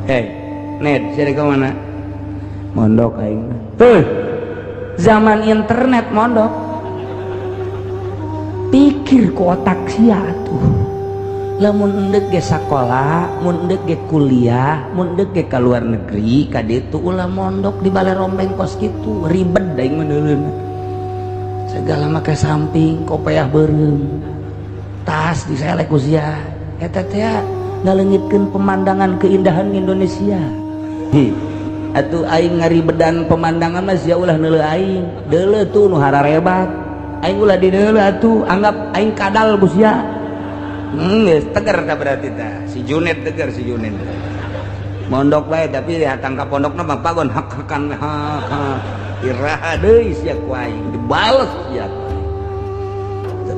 net jadi ke mana mondok aing tuh zaman internet mondok pikir ku otak sia tuh lamun endek ge sakola mun endek ge kuliah mun endek ge ka luar negeri ka ditu ulah mondok di balai rombeng kos kitu ribet daing meneuleuna segala make samping kopiah beureum tas diselek ku sia eta teh ngaleungitkeun pemandangan keindahan Indonesia atuh aing ngaribedan pemandangan mah sia ulah neuleuh aing deuleuh tuh nu hararebat aing ulah di deuleuh atuh anggap aing kadal ku sia teger dah berarti dah si Junet teger si Junet mondok bae tapi hatang ka pondokna mah pagon hak-hakan iraha deui sia ku aing dibales sia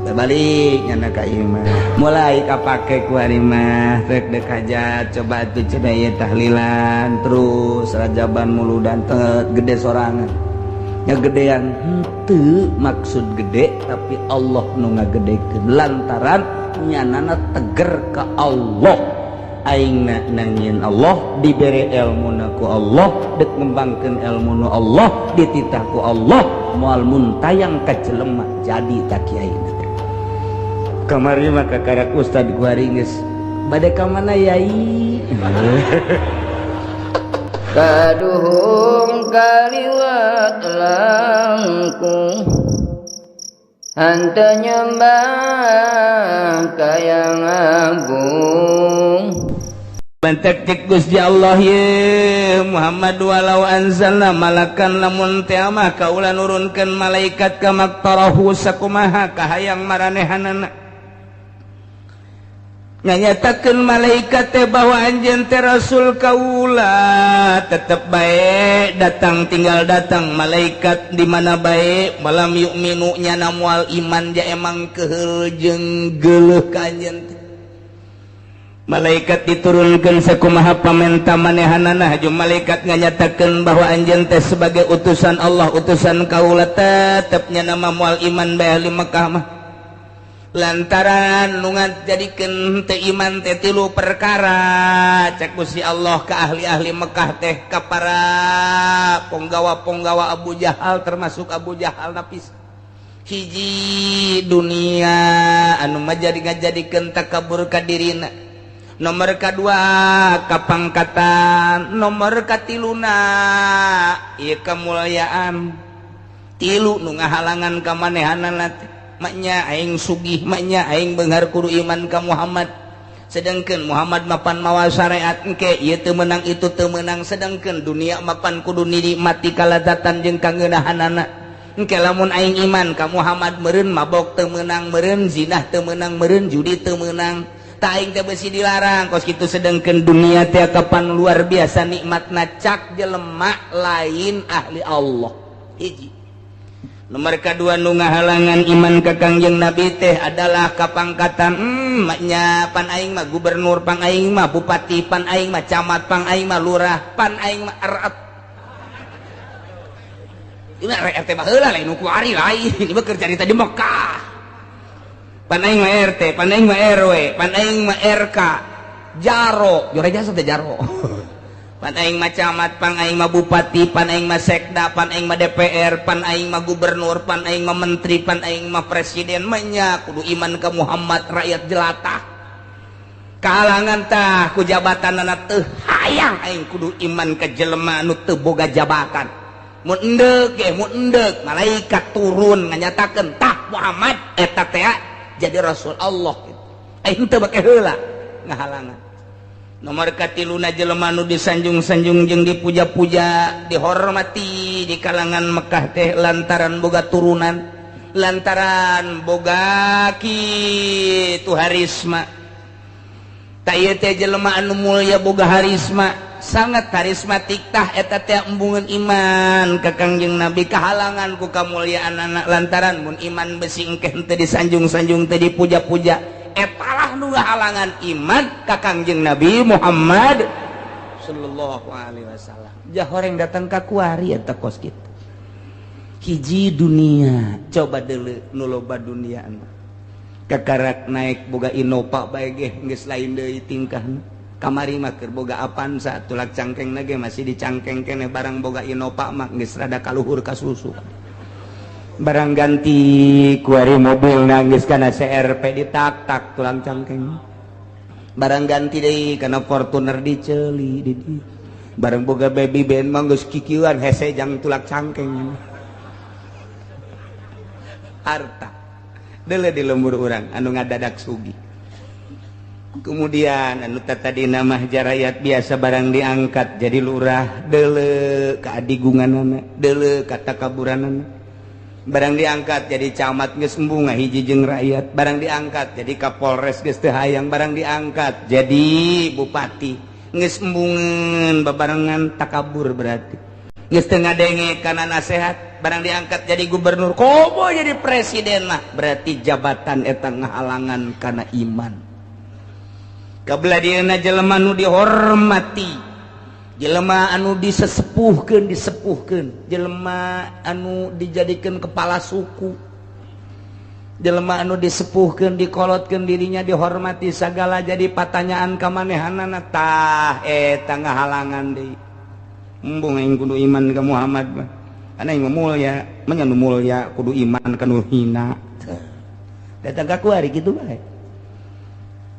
sampai balik nyana ka ieu mah mulai kapake ku ari mah rek deuk hajat coba atuh cenah ieu tahlilan terus rajaban muludan gede sorangan ngagedean henteu maksud gede tapi Allah nu ngagedekeun lantaran nyanana teger ke Allah aingna nangin Allah diberi ilmuna ku Allah dek ngembangkeun ilmuna Allah dititah ku Allah moal muntayang ka jelema jadi tak kiaina kamari mah kakarak ustad kuari geus bade ka mana yai kaduhung kaliwat langkung Anta nyembah kayang agung bantek cek Gusti Allah ye Muhammad walau anzalna malakan lamun teh mah kaula nurunkeun malaikat ka maktarahu sakumaha kahayang maranehanana nganyatakeun malaikat teh bahwa anjeun teh rasul kaula tetep bae datang tinggal datang malaikat di mana bae malam yu'minu nyana moal iman ja emang keheul jeung geuleuh ka anjeun teh malaikat diturunkeun sakumaha pamenta manehanana jeung malaikat nganyatakeun bahwa anjeun teh sebagai utusan Allah utusan kaula tetep nyana moal iman bae ahli Mekah mah lantaran nungat jadikeun teu iman teh tilu perkara cek Gusti Allah ka ahli-ahli Mekah teh ka para ponggawa-ponggawa Abu Jahal termasuk Abu Jahal napis hiji dunia anu mah jadi ngajadikeun takabur ka dirina nomor kadua kapangkatan nomor katiluna ieu kamulyaan tilu nu ngahalangan ka manehanana teh maknya aing sugih maknya aing beunghar kudu iman ka Muhammad sedangkeun Muhammad mapan mawa syariat engke ieu teu meunang itu teu meunang sedangkeun dunia mapan kudu nikmati kaladatan jeung kangeunahanana engke lamun aing iman ka Muhammad meureun mabok teu meunang meureun zinah teu meunang meureun judi teu meunang ta aing teh beusi dilarang kos kitu sedangkeun dunia teh kapan luar biasa nikmatna cak jelema lain ahli Allah hiji nomor kedua nu ngahalangan iman ka Kangjeng Nabi teh adalah kapangkatan maknya pan aing mah gubernur pan aing mah bupati pan aing mah camat pan aing mah lurah pan aing mah RT ini RT baheula lain nu kuari lain ini mah kerja di Mekah pan aing mah RT pan aing mah RW pan aing mah RK jaro jore jasa teh jaro pan aing mah camat pan aing mah bupati pan aing mah sekda pan aing mah DPR pan aing mah gubernur pan aing mah menteri pan aing mah presiden manya kudu iman ke Muhammad rakyat jelata kahalangan tah ku jabatanana teu hayang aing kudu iman ke jelema anu teu boga jabatan mun endeuh ge mun endeuh malaikat turun nganyatakeun tah Muhammad eta teh jadi rasul Allah aing teu bake heula ngahalangan nomor katiluna jelema nu disanjung-sanjung jeung dipuja-puja dihormati di kalangan Mekah teh lantaran boga turunan lantaran boga kitu harisma ta ieu teh jelema anu mulya boga harisma sangat karismatik tah eta teh embungeun iman ka Kangjeng Nabi kahalangan ku kamulyaan lantaran mun iman besi engke teu disanjung-sanjung teu dipuja-puja etalah nu ngahalangan iman ka Kangjeng Nabi Muhammad sallallahu alaihi wasallam jah horeng datang ka kuari eta kos kitu hiji dunia coba deuleu nu loba dunia kakarak naik boga Innova bae ge geus lain deui tingkahna kamari mah keur boga Avanza tulak cangkeng ge masih dicangkeng kene barang boga Innova mah geus rada kaluhur ka susu barang ganti kuari mobil nangis kana CRP ditak-tak tulang cangkeng barang ganti deui kana Fortuner diceuli di barang boga baby band mah geus kikieuan hese jang tulak cangkeng harta deuleu di lembur urang anu ngadadak sugih. Kemudian anu tadi nama jarayat biasa barang diangkat jadi lurah deuleu keadigunganana deuleu katakaburanana barang diangkat jadi camat geus embung ngahiji jeung rakyat barang diangkat jadi kapolres geus teu hayang barang diangkat jadi bupati geus embungeun babarengan takabur berarti geus teu ngadenge kana nasehat barang diangkat jadi gubernur komo jadi presiden mah berarti jabatan eta ngahalangan kana iman. Kabladieuna jelema anu dihormati jelema anu disesepuhkeun jelema anu dijadikeun kepala suku jelema anu disepuhkeun dikolotkeun dirinya dihormati sagala jadi pertanyaan ka manehanana tah eta ngahalangan deui embung aing kudu iman ka Muhammad mah ana aing mulya manya nu mulya kudu iman ka nu hina datang ka kuari kitu bae.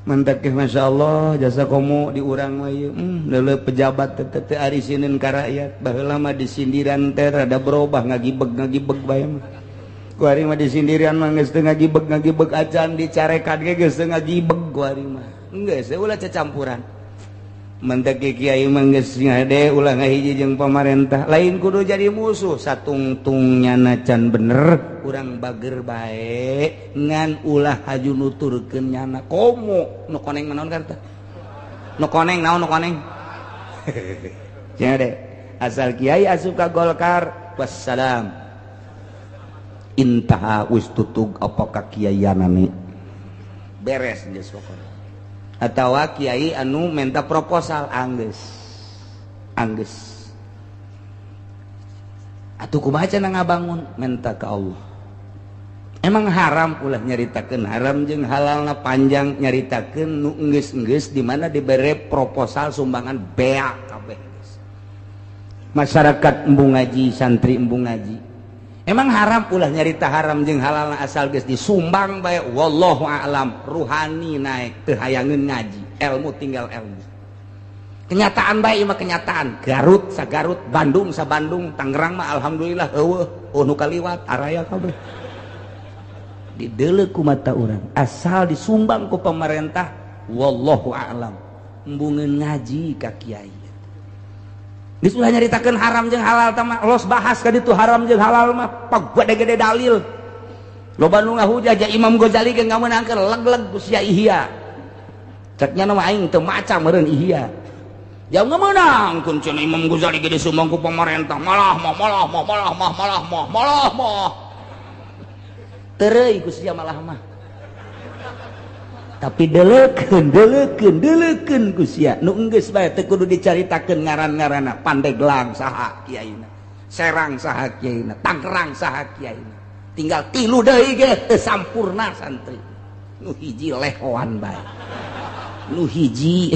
Mantap ke Masya Allah jasa komo di urang mah ieu leuleuh pejabat teu ari sinin ka rakyat baheula mah disindiran teh rada berubah ngagibeg bae mah ku ari mah disindiran mah geus teu ngagibeg acan dicarekan ge geus teu ngagibeg ku ari mah geus ulah cacampuran mantap ke kiai mah geus ngade ulah ngahiji jeung pamarentah lain kudu jadi musuh satungtungnya can bener urang bager bae ngan ulah haju nuturkeun nyana komo nu koneng naon karta nu koneng naon nu koneng cenah de asal kiai asup ka Golkar wassalam intaha wis tutug apa kakiaianana beres geus pokona atawa kiai anu menta proposal anggeus atuh kumaha cenah ngabangun menta ka Allah emang haram ulah nyaritakeun haram jeung halalna panjang nyaritakeun nu enggeus di mana dibere proposal sumbangan beak kabeh masyarakat embung ngaji santri embung ngaji emang haram ulah nyarita haram jeung halalna asal geus disumbang bae wallahu a'lam ruhani naik teu hayangeun ngaji ilmu tinggal ilmu kenyataan bae mah kenyataan Garut sa Garut Bandung sa Bandung Tangerang mah alhamdulillah eueuh nu kaliwat araya kabeh dideuleu ku mata urang asal disumbang ku pemerintah wallahu a'lam embungeun ngaji ka kiai geus ulah nyaritakeun haram jeung halal tah mah los bahas ka ditu haram jeung halal mah pagede-gede dalil loba nu ngahujah Imam Ghazali ge ngameunangkeun leg-leg ku sia Ihya cek nya mah aing teu maca meureun Ihya jauh ngameunangkeun cenah Imam Ghazali ge disumbang ku pemerintah malah tereuy ku sia malah mah tapi deleukeun ku sia nu enggeus bae teu kudu dicaritakeun ngaran-ngaranna Pandeglang saha kiaina Serang saha kiaina Tangerang saha kiaina tinggal 3 deui ge teu sampurna santri nu hiji lehoan bae nu hiji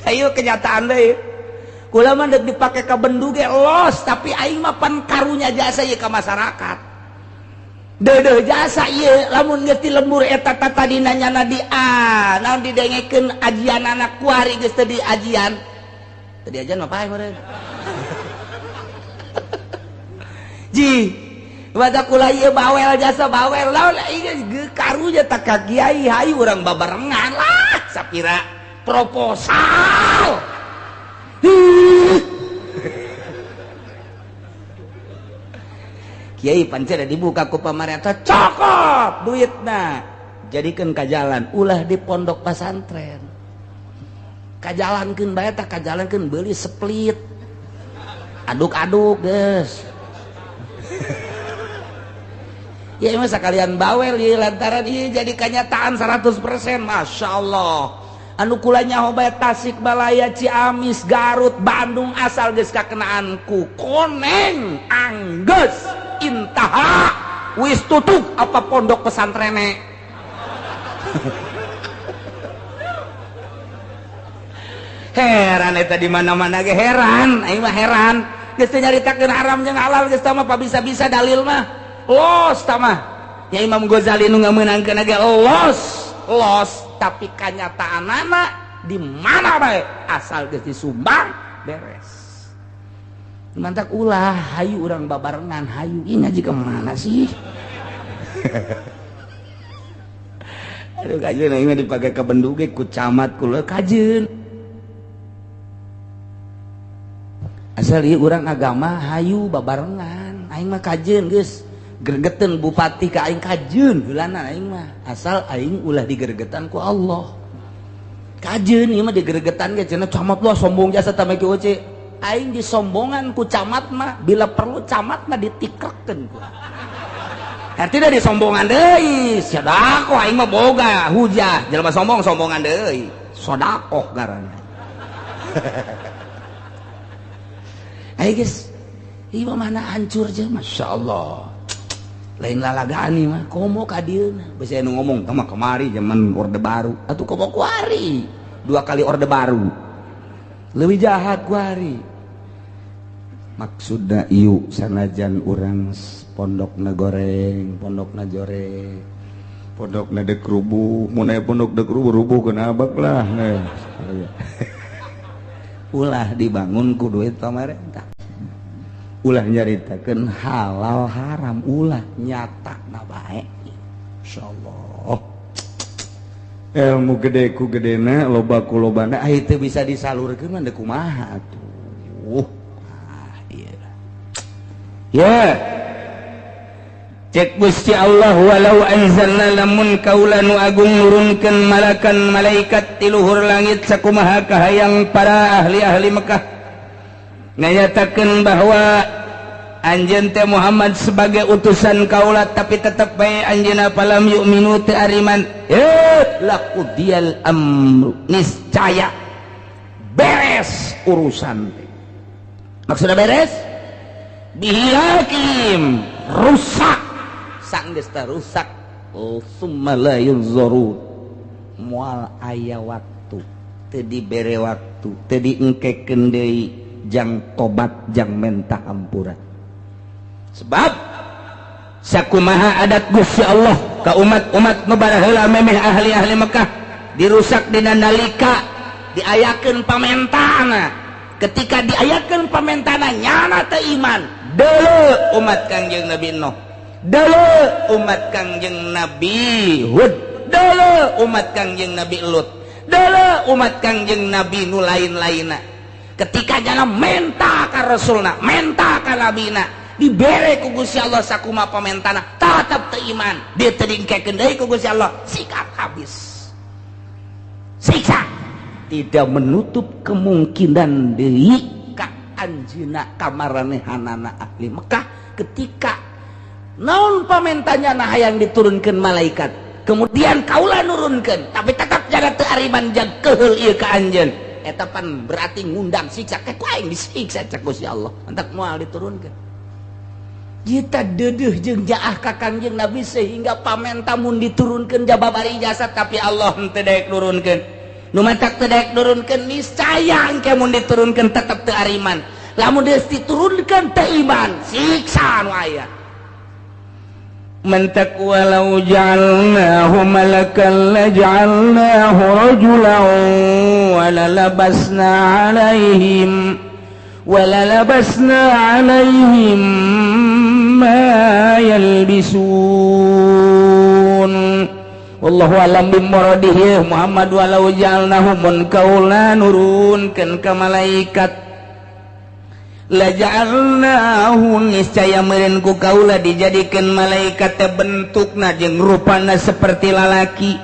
ayo kenyataan deui kula mah deuk dipake ka bendu ge los tapi aing mah pan karunya jasa ieu ka masyarakat deudeuh jasa ieu lamun geus ti lembur eta tadi nanyana di naon didengekeun ajian anak kuari geus teu di ajian teu di ajian mah pae meureun ji baca kula ieu bawel jasa bawel lawan ieu karunya tak ka kiai hayu urang babarengan lah sapira proposal kiai pancen dibuka ku pamarentah cokop duitna jadikeun ka jalan ulah di pondok pesantren kajalankeun bae tah kajalankeun beuli split aduk-aduk geus ya emang sekalian bawel ieu lantaran ieu jadi kenyataan 100% Masya Allah anu kula nyaho bae Tasikmalaya Ciamis Garut Bandung asal geus kakenaan ku koneng anggeus intaha wis tutup apa pondok pesantrene Heran eta di mana-mana ge heran, aing mah heran. Geus teu nyaritakeun haram jeung halal geus tah mah bisa-bisa dalil mah. Los tah mah. Nya Imam Ghazali nu ngameunangkeun ge los, tapi kanyataanana di mana bae asal geus disumbang beres. Mantak ulah hayu urang babarengan hayu ih ngaji ke mana sih? Aduh kajeun aing mah dipake ka bendug ge ku camat kula kajeun. Asal ieu urang agama hayu babarengan aing mah kajeun geus gregetan bupati ka aing kajeun heulana aing mah asal aing ulah digeregetan ku Allah kajeun ieu mah digeregetan ge cenah camat lo sombong jasa tamaki oce aing disombongan ku camat mah bila perlu camat mah ditikrekeun ku artinya disombongan deui sodaqoh aing mah boga hujah jelema sombongan deui sodaqoh ngaranna. Ayo guys, ieu mana hancur aja, masya Allah. Lain lalagaan nih mah, komo kadieuna. Bisa nu ngomong, tama kemari zaman orde baru, atau komo kuari, 2 kali orde baru, lebih jahat kuari. Maksudna iu sanajan urang pondok na goreng, pondok na joreng, pondok na dek rubuh, mun aya pondok dek rubuh kenapa lah, ulah dibangun ku duit pemerintah ulah nyaritakeun halal haram ulah nyata na bae insyaallah ilmu gede ku gedena loba ku lobana aya teu bisa disalurkeun mah deuk kumaha atuh ieu ya cek Gusti Allah walau anzalna lamun kaula nu agung nurunkeun malakan malaikat ti luhur langit sakumaha kahayang para ahli-ahli Mekah nganyatakeun bahwa anjeun teh Muhammad sebagai utusan kaula tapi tetep bae anjeunna falam yu'minu teu ariman laqudiyal amru niscaya beres urusan maksudna beres bihilakim rusak sanggeus teh rusak summa la yunzaru moal aya waktu teu dibere waktu teu diengkekeun deui jang tobat jang menta hampura sebab sakumaha adat Gusti Allah ka umat-umat nu baraheula memeh ahli-ahli Mekah dirusak dina nalika diayakeun pamentana ketika diayakeun pamentana nyana teu iman deuleu umat Kangjeng Nabi Nuh deuleu umat Kangjeng Nabi Hud deuleu umat Kangjeng Nabi Lut deuleu umat Kangjeng Nabi nu lain-lainna ketika jana menta ka rasulna menta ka nabina dibere ku Gusti Allah sakumaha pamentana tetep teu iman dieu teu dingkekeun deui ku Gusti Allah sikat habis siksa tidak menutup kemungkinan deui ka anjeunna ka maranehanana ahli Mekah ketika naon pamentanya nah yang diturunkan malaikat kemudian kaulah nurunkan tapi tetap jaga teu ariman jag keheul ieu ka anjeun eta pan berarti ngundang siksa ke ku aing disiksa cek Gusti Allah entek moal diturunkan kita deudeuh jeung jaah ka Kangjeng Nabi sehingga pamenta mun diturunkan jababari jasad tapi Allah teu daek nurunkeun nu matak teu daek nurunkeun niscaya engke mun diturunkeun tetep teu ariman lamun geus diturunkeun teu iman siksa nu aya mentak walau ja'alnahu malakan laja'alnahu rajulan walalabasna alaihim ma yalbisun wallahu alam bimuradihi Muhammad walau ja'alnahu mun kaula nurunkeun ka malaikat laja'alnahu niscaya meureun ku kaula dijadikeun malaikat teh bentukna jeung rupana seperti lalaki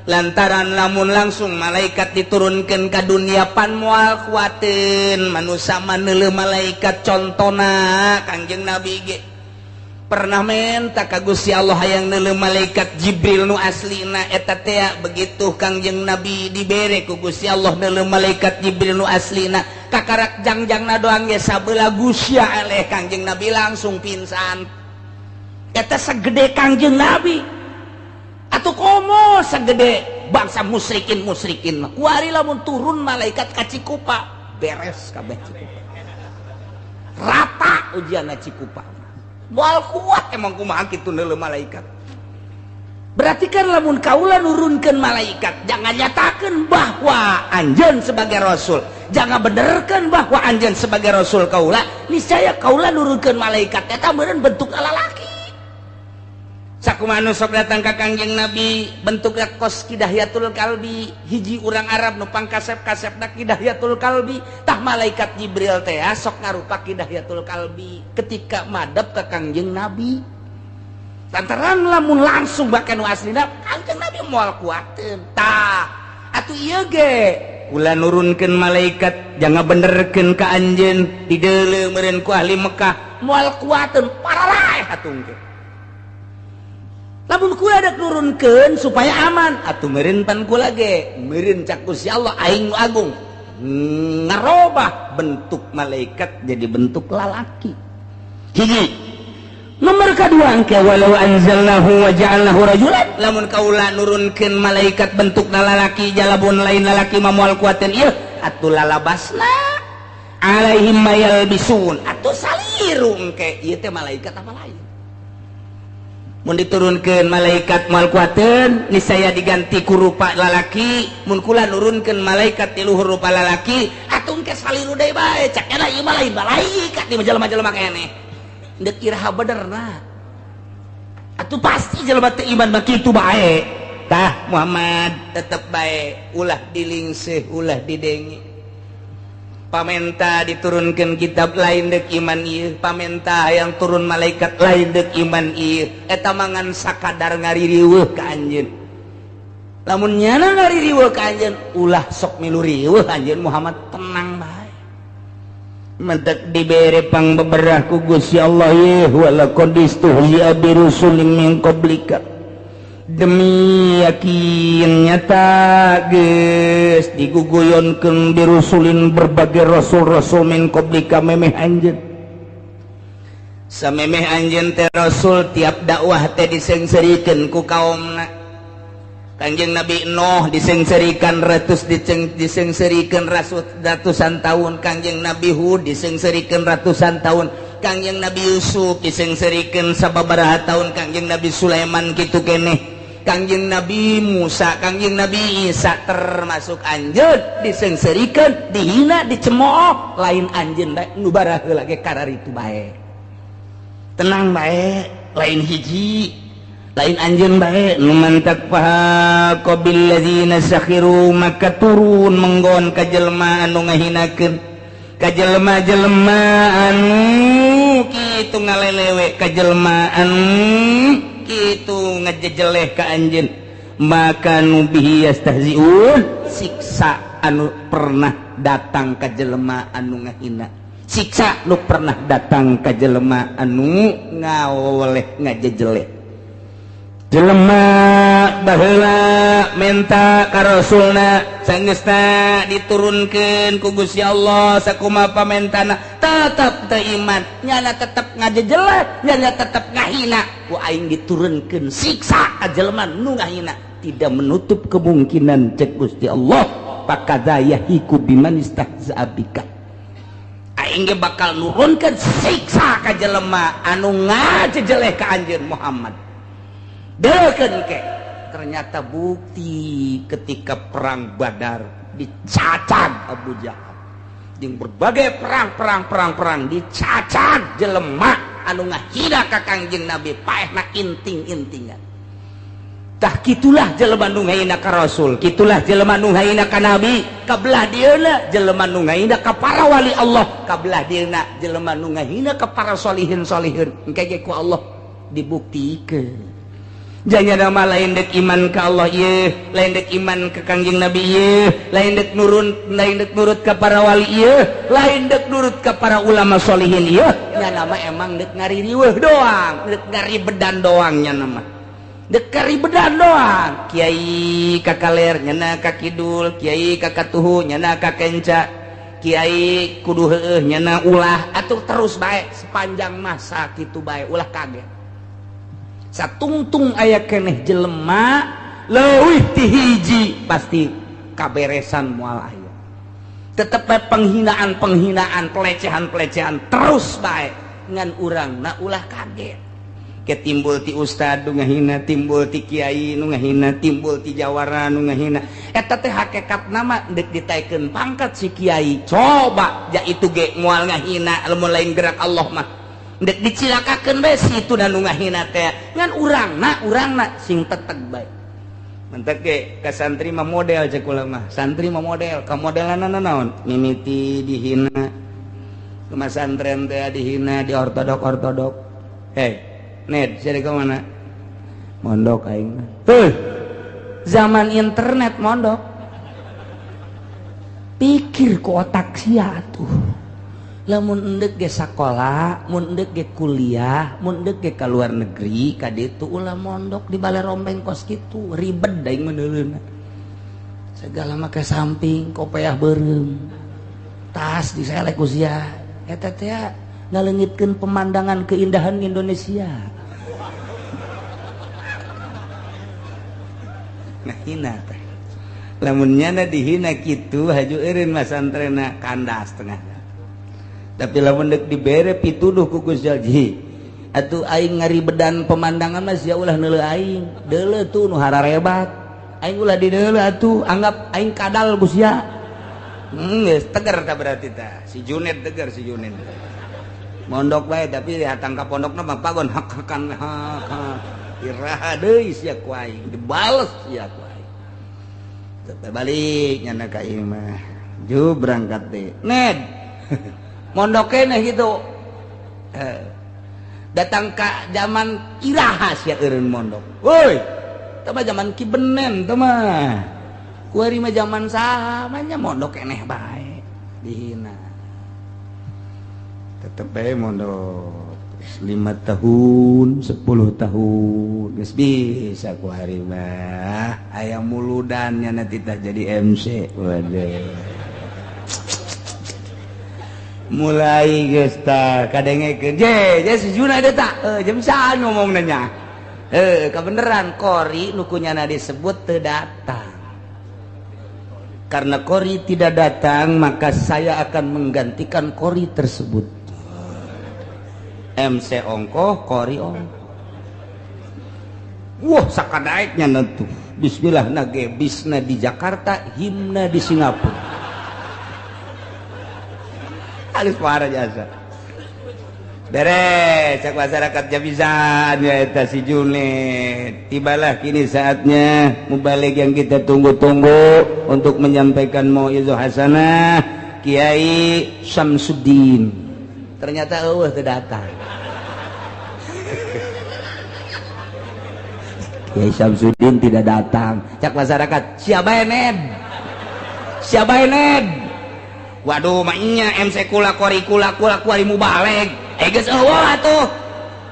lantaran lamun langsung malaikat diturunkeun ka dunia pan moal kuateun manusia maneuleuh malaikat contona Kangjeng Nabi ge pernah menta ka Gusti Allah hayang neuleuh malaikat Jibril nu aslina eta teh begitu Kangjeng Nabi dibere ku Gusti Allah neuleuh malaikat Jibril nu aslina kakarak jangjangna doang ge sabeula gusya eleh Kangjeng Nabi langsung pingsan eta sagede Kangjeng Nabi atuh komo sagede bangsa musyrikin kuari lamun turun malaikat ka Cikupa beres kabeh Cikupa rata ujianna Cikupa moal kuat emang kumaha kitu neuleuh malaikat. Berarti kan lamun kaula nurunkeun malaikat jangan nyatakeun bahwa anjeun sebagai rasul, jangan benerkeun bahwa anjeun sebagai rasul kaula, niscaya kaula nurunkeun malaikat eta meureun bentuk lalaki. Sakumaha nu sok datang ka Kangjeng Nabi bentukna kos Kidahiyatul Kalbi, hiji urang Arab nu pangkasep-kasepna Kidahiyatul Kalbi, tah malaikat Jibril teh sok ngarupa Kidahiyatul Kalbi ketika madep ka Kangjeng Nabi. Lantaran lamun langsung bakal nu aslina Kangjeng Nabi moal kuateun tah atuh ieu ge kula nurunkeun malaikat jangan benerkeun ka anjeun dideuleuh meureun ku ahli Mekah moal kuateun pararae atuh ge lamun kula dak nurunkeun supaya aman atuh meureun pan kula ge meureun cak Gusti Allah aing nu agung ngarobah bentuk malaikat jadi bentuk lalaki. Hiji nomor kedua engke walau anzalnahu wa ja'alnahu rajulan lamun kaula nurunkeun malaikat bentukna lalaki jalabun lain lalaki mamual kuateun ieu atuh lalabasna alaihim mayalbisun atuh saliru engke ieu teh malaikat apa lain mun diturunkeun malaikat moal kuateun niscaya diganti ku rupa lalaki mun kula nurunkeun malaikat ti luhur rupa lalaki atuh engke saliru deui bae cak eta ieu mah lain malaikat di jelema-jelema keneh dek iraha benerna atuh pasti jelema teu iman mah kitu bae tah Muhammad tetep bae ulah dilingseuh ulah didenge pamenta diturunkeun kitab lain dek iman ieu pamenta yang turun malaikat lain dek iman ieu eta mangan sakadar ngaririweuh ka anjeun lamun nyana ngaririweuh ka anjeun ulah sok milu riweuh anjeun Muhammad tenang bae mentak dibere pang beberah ku Gusti Allah ye wala qadistuhliya bi rusulin min qablika demi yakin nyata geus diguguyonkeun bi rusulin berbagai rasul-rasul min qablika memeh anjeun samemeh anjeun teh rasul tiap dakwah teh disengserikeun ku kaumna. Kangjeng Nabi Nuh disengserikan disengserikan ratusan tahun. Kangjeng Nabi Hud disengserikan ratusan tahun. Kangjeng Nabi Yusuf disengserikan sababaraha tahun. Kangjeng Nabi Sulaiman kitu keneh. Kangjeng Nabi Musa, Kangjeng Nabi Isa termasuk anjeun disengserikan, dihina, dicemooh, lain anjeun bae nu baraheula ge kararitu bae. Tenang bae, lain hiji lain anjeun bae nu mantak paha qabil ladzina sakhiru maka turun menggon ka jelema anu ngahinakeun ka jelema-jelema anu kitu ngalelewe ka jelema anu kitu ngajejeleh ka anjeun maka nu bihi yastahziun siksa anu pernah datang ka jelema anu ngahina siksa nu pernah datang ka jelema anu ngawoleh ngajejeleh jelema baheula menta ka rasulna sanggeusna diturunkeun ku Gusti Allah sakumaha pamentana tetep teu iman nyana tetep ngajejeleh nyana tetep ngahina ku aing diturunkeun siksa ka jelema nu ngahina tidak menutup kemungkinan cek Gusti Allah pakadza yahiku biman istahza'a bika aing ge bakal nurunkeun siksa ka jelema anu ngajejeleh ka anjeun Muhammad. Deukeun ke ternyata bukti ketika perang Badar dicacag Abu Jahal jeung berbagai perang dicacag jelema anu ngahina ka Kangjeng Nabi paehna inting-intingan tah kitulah jelema nu ngahina ka Rasul kitulah jelema nu ngahina ka Nabi kabelah dieuna jelema nu ngahina ka para wali Allah kabelah dieuna jelema nu ngahina ka para solihin-solihin engke ge ku Allah dibuktikeun. Jangan nama lain dek iman ke Allah ye, lain dek iman ke Kangjeng Nabi ye, lain dek nurut ke para wali ye, lain dek nurut ke para ulama solihin ye. Nya nama emang dek ngaririweuh doang, dek ngaribedan doang nya nama. Dek ngaribedan doang. Kiai kakaler nyana ka kidul, kiai kakatuhu nyana ka kenca, kiai kudu heueuh nyana ulah atuh terus bae sepanjang masa kitu bae ulah kaget. satungtung aya keneh jelema leuwih ti hiji pasti kaberesan moal aya. Tetep bae penghinaan pelecehan terus bae ngan urang na ulah kaget. Ke timbul ti ustad nu ngahina, timbul ti kiai nu ngahina, timbul ti jawara nu ngahina. Eta teh hakikatna mah deuk ditaikeun pangkat si kiai. Coba ja itu ge moal ngahina lamun lain gerak Allah mah. Deuk dicilakakeun bae si itu nu ngahina teh. Ngan urangna sing teteg bae. Mentek ge ka santri mah model cek ulah mah. Santri mah model, ka modelanna naon? Mimiti dihina. Ke masantren teh dihina, di ortodok. Hei Ned, jadi ke mana? Mondok aing. Tuh, zaman internet mondok. Pikir ku otak sia tuh. Lamun endek ge sakola, mun endek ge kuliah, mun endek ge ka luar negeri, ka ditu ulah mondok di balai rombeng kos kitu, ribet daing meneuleuna. Segala mah ke samping, kopiah beureum. Tas diselek ku sia. Eta teh ngaleungitkeun pemandangan keindahan Indonesia. Nah hina teh. Lamun nyana dihina kitu haju eureun masantrena kandas tengah. Tapi lamun deuk dibere pituduh ku Gus Jaji. Atuh aing ngaribedan pemandangan mah sia ulah neuleuh aing. Deuleuh tuh nu hararebat. Aing ulah di deuleuh atuh anggap aing kadal ku sia. Geus teger tah berarti tah. Si Juned teger si Juned. Mondok bae tapi hatang ka pondokna mah pagon hak-hakan hak. Iraha deui sia ku aing, dibales sia ku aing. Teu balik nyana ka ieu mah. Ju berangkat teh. Ned. Mondok keneh gitu. Datang ka zaman iraha sia eureun mondok. Woi. Teu mah zaman Ki Benen teu mah. Kuari mah zaman saha mah nya mondok keneh bae. Dihina. Tetep bae mondok 5 tahun 10 tahun geus bisa ku hari mah aya muludan nya titah jadi MC. Waduh mulai geus tah kadengekeun je si Juna teh tah jam saan ngomongna nya kabeneran Kori nu kunyana disebut teu datang. Karena Kori tidak datang maka saya akan menggantikan Kori tersebut. MC ongkoh, Kori ongkoh. Wah, sakadaeknya nentu. Bismillah nage bisna di Jakarta, himna di Singapura. Halus para jasa. Beres, cak masyarakat Jabisan ya eta si Juned. Tibalah kini saatnya mubalik yang kita tunggu-tunggu untuk menyampaikan mauizah hasanah Kiai Syamsuddin. Ternyata teu datang. Kiai Syamsuddin tidak datang. Cak masyarakat, siapa Ned? Siapa Ned? Waduh, mainnya MC kula Kori kuari mubalik. Geus eueuh atuh.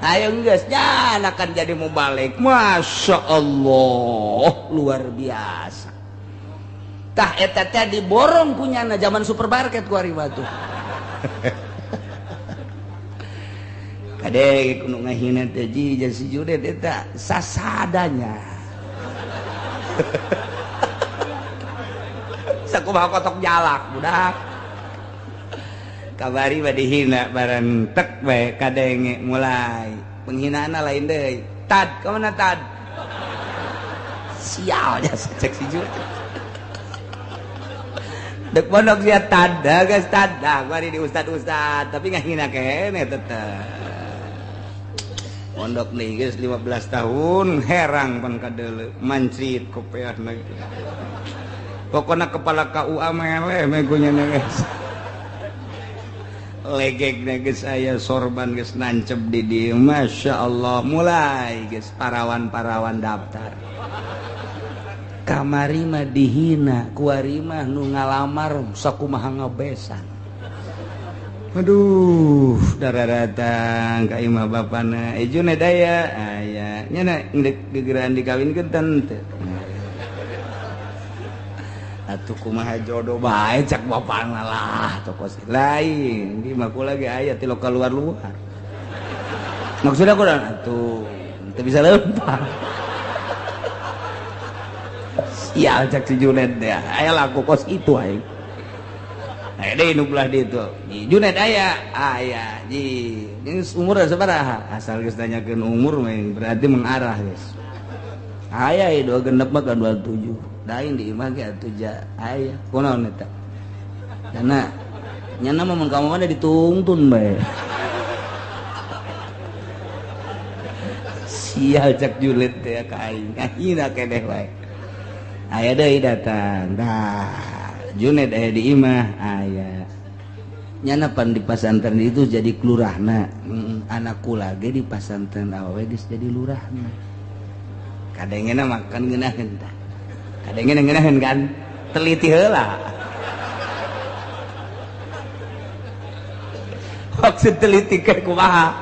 Ayo geus jan akan jadi mubalik. Masya Allah, luar biasa. Tah eta teh diborong kunyana zaman supermarket kuari batu. Kade kudu ngahina teh ji si Juned eta sasadanya. Sakumaha kotok jalak budak. Kabari mah dihina bareng tek bae kadenge mulai. Penghinaanna lain deui. Tad, ka mana Tad? Sial nya cek si Juned. Dek pondok sia Tad, geus Tad. Dah bari di ustad-ustad tapi ngahina keneh tetep. Pondok nih guys 15 tahun herang pan kadeuleu mancrit kopeahna pokona kepala KUA meleh megunya guys legegna geus aya sorban geus nancep di dieu. Masya Allah mulai guys parawan-parawan daftar kamari mah dihina kuari mah nu ngalamar sakumaha ngabesan. Aduh, darah datang ka imah bapana. Juned aya, aya. Nya gegeran dikawinkeun teu. Atuh kumaha jodoh bae cak bapana lah tokos lain. Di mah kula ge aya ti lokal luar-luar. Maksudna kudu atuh teu bisa leumpang. Sial cek si Junaid teh aya laku kos itu aing. Aya deui nu belah ditu. Junaid aya ji. Ini umur sabaraha? Asal geus tanyakeun umur mah berarti mengarah geus. Aya dua genep mah ka 27. Daing di imah ge atuh ja aya. Kunaon eta? Karena nyana mah mun ka mana ditungtun bae. Sial cek Junaid teh ka aing. Ayeuna keneh wae. Aya deui datang. Junaid aya di imah aya nyana pan di pasantren itu jadi kelurahna. Anakku lagi di pasantren awewe geus jadi lurahna. Kadengena makan ngeunaheun tah. Kadengena ngeunaheun kan teliti heula. Maksud teliti ke kumaha?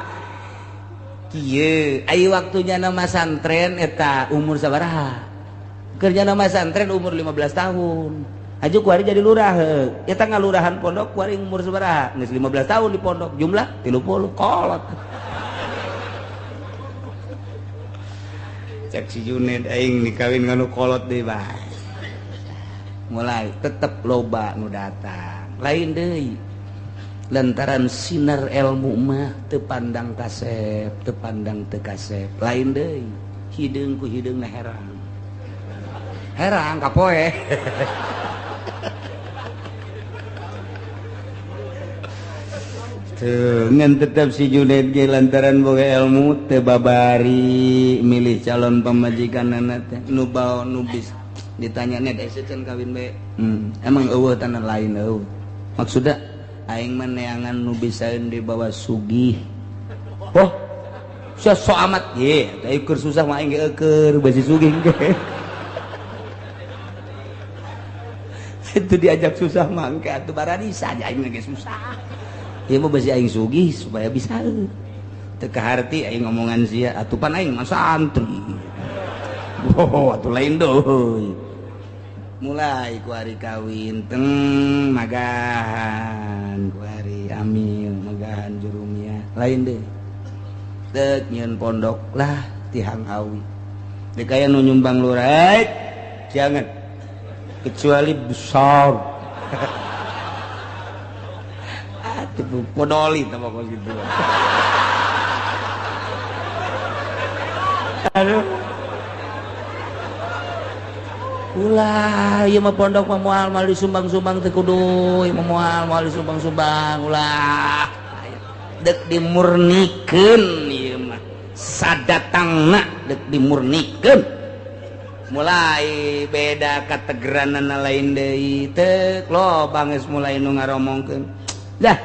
Kieu aya waktunya nama santren eta umur sabaraha? Kerja nama santren umur 15 tahun. Aju kuari jadi lurah. Eta ngalurahan pondok kuari umur sabaraha? Geus 15 tahun di pondok. Jumlah 30 kolot. Cek si Junaid aing nikawin nganu kolot deui bae. Mulai tetep loba nu datang. Lain deui. Lantaran sinar ilmu mah teu pandang kasep, teu pandang teu kasep. Lain deui. Hideung ku hideungna herang. Herang kapoe. Ngan tetap si Junaid ge lantaran boga ilmu teu babari milih calon pamajikanna teh nu bawa nu bis ditanya net can kawin bae. Emang eueuh tanah lain eueuh. Maksudna aing mah neangan nu bisaeun dibawa sugih. Oh, sia so amat ye, da keur susah mah aing ge keur basi sugih ge. Itu diajak susah mah engke atuh baradisa aja aing ge susah. Ieu mah basi aing sugih supaya bisa teu kaharti aing ngomongan sia atupan aing mah santri. Oh, atuh lain deui. Mulai ku hari kawin teng magahan ku hari amil magahan jurumia lain deui. Teu nyieun pondok lah tihang awi. Dek aya nu nyumbang lurah, jangan kecuali besar. Aduh, podoli sama kos gitu. Aduh. Ulah, ieu mah pondok mah moal disumbang-sumbang teu kudu, ieu mah moal disumbang-sumbang ulah. Dek dimurnikeun ieu mah. Sadatangna dek dimurnikeun. Mulai beda kategeranana lain deui teu lobang geus mulai nu ngaromongkeun. Dah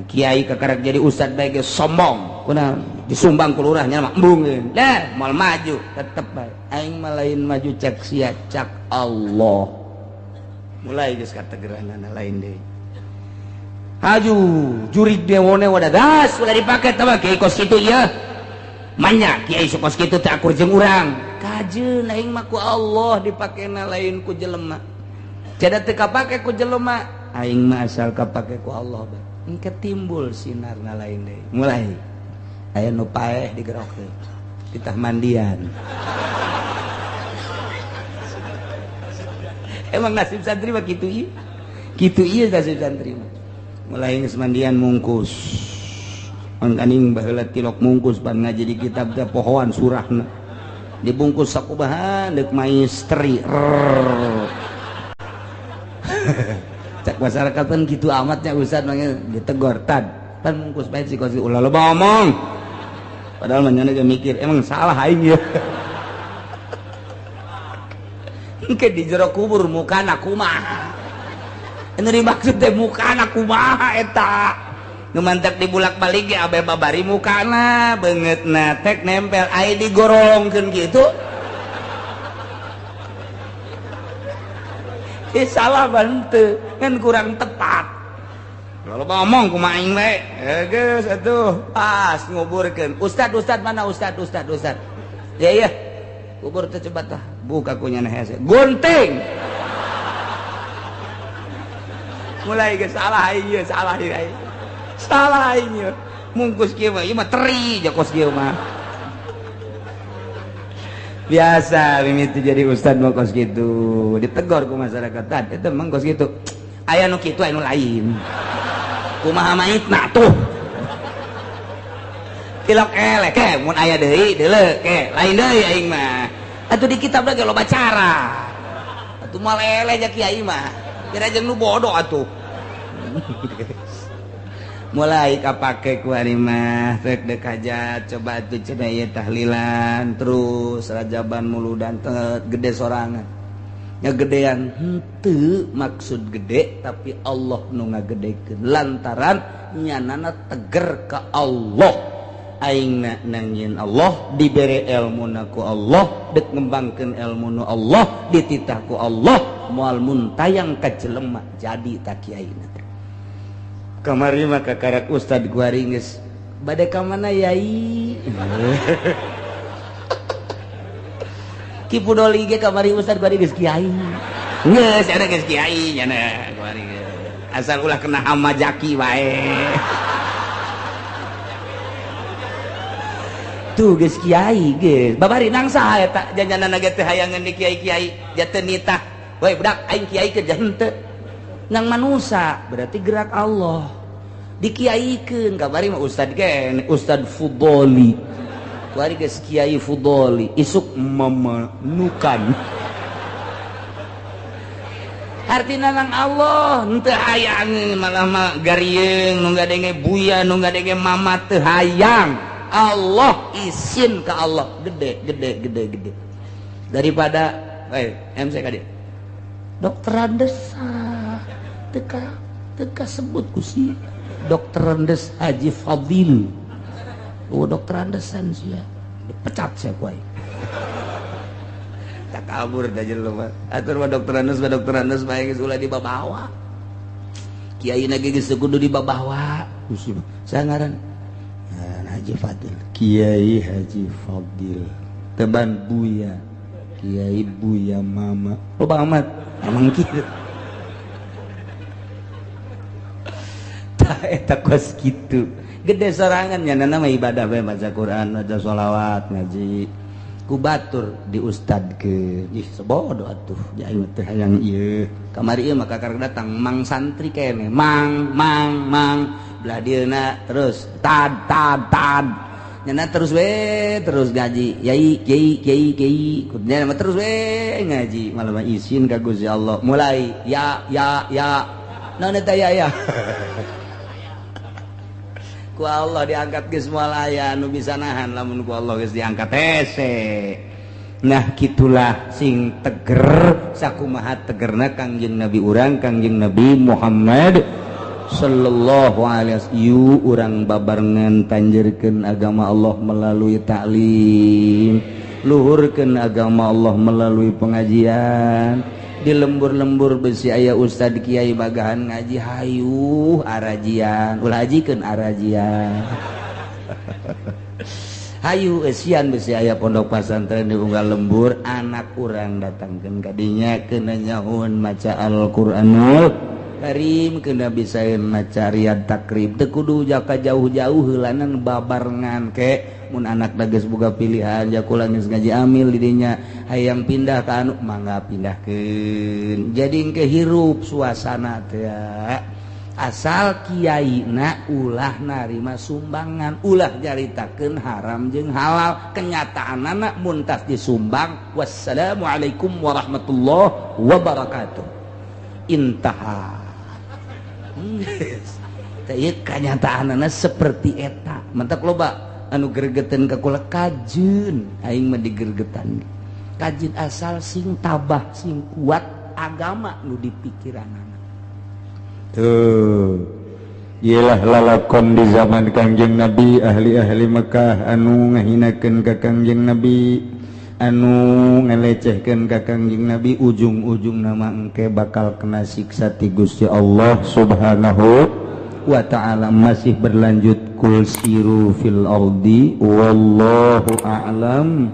kiai kakarak jadi ustad bae ge sombong kunaon disumbang ku lurahnya mah embung dah moal maju tetep bae aing mah lain maju cek sia cak Allah. Mulai geus kategeranana lain deui haju jurig dewone wada gas ulah dipake teh kiai kos kitu ieu manya kiai kos kitu teh akur jeung urang kajeun aing mah ku Allah dipakena lain ku jelema cada teu kapake ku jelema aing mah asal kapake ku Allah bae engke timbul sinarna lain deui mulai aya nu paeh digerokeun titah mandian. Emang nasib santri mah kitu ieu nasib santri mah mulai geus mandian mungkus angkaning baheula tilok mungkus pan ngaji di kitab teh pohoan surahna dibungkus sakubahan deuk maistri. Cak masyarakat kan gitu amatnya Ustaz mangnya ditegor tad pan mungkus bae si kosi ulah loba omong padahal manehna ge mikir emang salah aing ya. Engke di jero kubur mukana kumaha anu dimaksud teh mukana kumaha eta nu mantek dibulak-balik ge abe babari mukana beungeutna tek nempel aya digorongkeun kitu. Salah bantu kan kurang tepat kalau ngomong kumaha aing we geus atuh pas nguburkeun ustad mana ustad ya kubur teh coba tah buka kunyana hese gunting mulai geus salah ieu salah aing mungkus kieu mah ieu mah teri ja kos kieu mah biasa mimiti jadi ustad mau kos gitu ditegor ku masyarakat tadi itu emang kos gitu aya nu kitu aya nu lain kumaha maitna tuh tilok elek ke mun aya deui deuleu ke lain deui aing mah atuh di kitab ge loba cara atuh mal eleh nya kiai mah kira jeung nu bodoh atuh mulai kapake ku ari mah rek deuk hajat coba atuh cenah ieu tahlilan terus rajaban muludan gede sorangan nya gedean henteu maksud gede tapi Allah nu ngagedekeun lantaran nyanana teger ka Allah aingna nangieun Allah dibere ilmuna ku Allah deuk ngembangkeun ilmu nu Allah dititah ku Allah moal muntayang ka jelema jadi tak kiaina kamari mah kakarak ustad kuari geus bade ka mana yai Ki Pudoli ge kamari ustad kuari geus kiai geus ada geus kiai nya kuari asal ulah kena hama jaki wae tuh geus kiai geus babari nang saha eta janjanana ge teh hayangan di kiai-kiai jateu nitah we budak aing kiai ke henteu nang manusia berarti gerak Allah dikiaikeun kabari mah ustad kene ustad Fudoli kuari geus kiai Fudoli isuk memanukan artina nang Allah henteu hayang malah mah garieung nu ngadenge buya nu ngadenge mama teu hayang Allah isin ka Allah gede daripada MC ka dia dokteran desa teka sebut kusi dokteran des Haji Fadil dokteran desan sia dipecat saya kuai tak kabur dah jelema mah atur mah dokteran des bae geus ulah dibabawa kiai na ge geus kudu dibabawa kusi sangaran Haji Fadil Kiai Haji Fadil teban buya Kiai buya mama loba amat emang kieu eta kos kitu gede sorangan nya nama ibadah bae baca Quran baca sholawat ngaji ku batur di ustadkeun ih sebodo atuh jai teh hayang ieu kamari ieu mah kakar datang mang santri kene mang belah dieuna terus tad nyana terus we terus ngaji yai kiai kudnya mah terus we ngaji malah mah izin ka Gusti Allah mulai ya naon eta ya ku Allah diangkat geus moal aya anu bisa nahan lamun ku Allah geus diangkat hese nah kitulah sing teger sakumaha tegerna Kangjeng Nabi urang Kangjeng Nabi Muhammad sallallahu alaihi wasallam yu urang babarengan tanjeurkeun agama Allah melalui taklim luhurkeun agama Allah melalui pengajian di lembur-lembur besi aya ustad kiai bagahan ngaji hayu arajian ulah hajikeun arajian hayu esian besi aya pondok pesantren di unggal lembur anak urang datangkeun ka dinya keuna nyahoon maca Al-Qur'anul Karim keuna bisaeun maca riyad takrib teu kudu jaka jauh-jauh heulanan babarengan ke mun anak geus boga pilihan jakula geus ngaji amil di dinya hayang pindah ka anu mangga pindahkeun jadi engke hirup suasana teh asal kiaina ulah narima sumbangan ulah jaritakeun haram jeung halal kenyataanna mun tas disumbang wassalamualaikum warahmatullahi wabarakatuh intaha teh kenyataanna seperti eta mantap loba anu gregetan kakula kajeun aing mah digergetan kajeun asal sing tabah sing kuat agama nu di pikiranana tuh ialah lalakon di zaman Kangjeng Nabi ahli-ahli Mekah anu ngahinakeun ka Kangjeng Nabi anu ngelecehkeun ka Kangjeng Nabi ujung-ujung nama engke bakal kena siksa ti Gusti Allah Subhanahu wa ta'ala masih berlanjut kul siru fil ardi wallahu a'lam